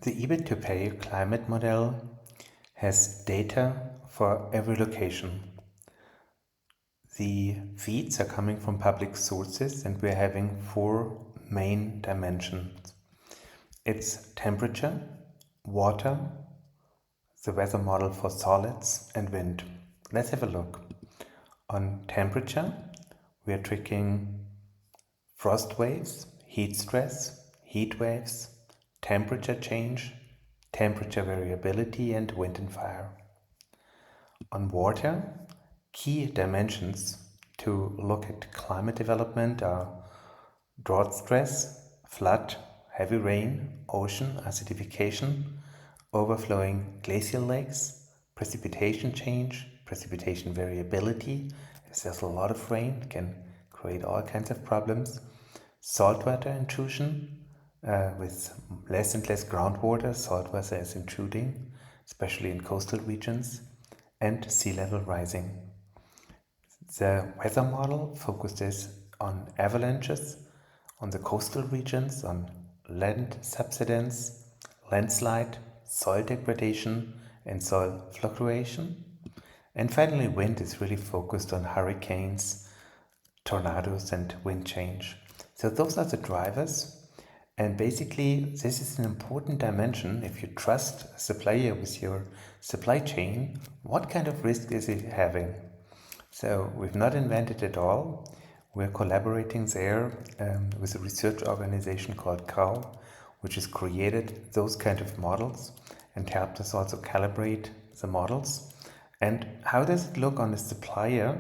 The ebidtopay climate model has data for every location. The feeds are coming from public sources and we're having 4 main dimensions. It's temperature, water, the weather model for solids, and wind. Let's have a look. On temperature, we are tracking frost waves, heat stress, heat waves, temperature change, temperature variability, and wind and fire. On water, key dimensions to look at climate development are drought stress, flood, heavy rain, ocean acidification, overflowing glacial lakes, precipitation change, precipitation variability. If there's a lot of rain, it can create all kinds of problems. Saltwater intrusion, with less and less groundwater, saltwater is intruding, especially in coastal regions, and sea level rising. The weather model focuses on avalanches, on the coastal regions, on land subsidence, landslide, soil degradation, and soil fluctuation. And finally, wind is really focused on hurricanes, tornadoes, and wind change. So those are the drivers. And basically, this is an important dimension. If you trust a supplier with your supply chain, what kind of risk is it having? So we've not invented it all. We're collaborating there with a research organization called COW, which has created those kind of models and helped us also calibrate the models. And how does it look on a supplier?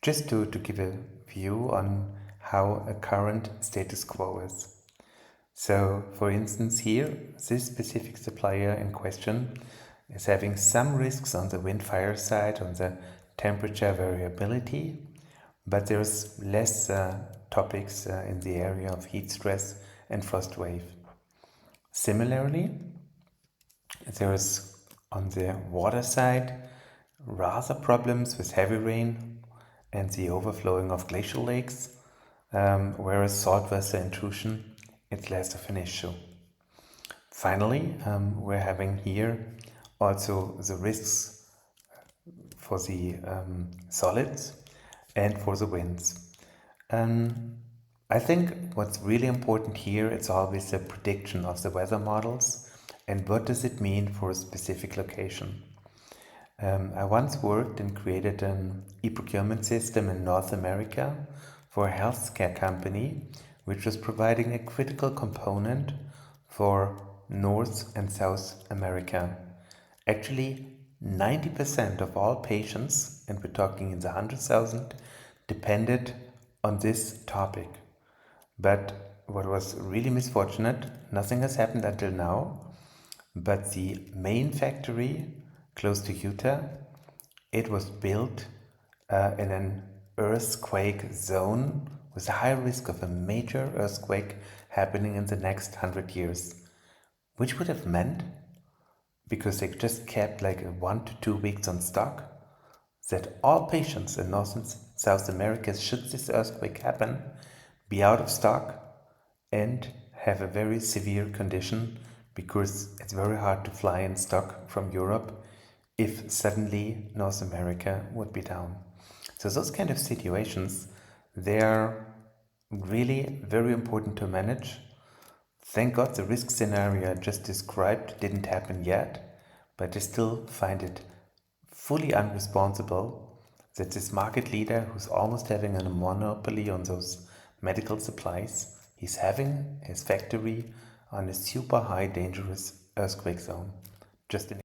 Just to give a view on how a current status quo is. So, for instance, here, this specific supplier in question is having some risks on the wind-fire side, on the temperature variability, but there's less topics in the area of heat stress and frost wave. Similarly, there's on the water side rather problems with heavy rain and the overflowing of glacial lakes, whereas saltwater intrusion it's less of an issue. Finally, we're having here also the risks for the solids and for the winds. I think what's really important here is always the prediction of the weather models and what does it mean for a specific location. I once worked and created an e-procurement system in North America for a healthcare company which was providing a critical component for North and South America. Actually, 90% of all patients, and we're talking in the 100,000, depended on this topic. But what was really misfortunate, nothing has happened until now, but the main factory close to Utah, it was built in an earthquake zone with a high risk of a major earthquake happening in the next 100 years, which would have meant, because they just kept like 1 to 2 weeks on stock, that all patients in North and South America, should this earthquake happen, be out of stock and have a very severe condition, because it's very hard to fly in stock from Europe if suddenly North America would be down. So those kind of situations, they are really very important to manage. Thank God the risk scenario I just described didn't happen yet, but I still find it fully unresponsible that this market leader, who's almost having a monopoly on those medical supplies, he's having his factory on a super high dangerous earthquake zone. Just in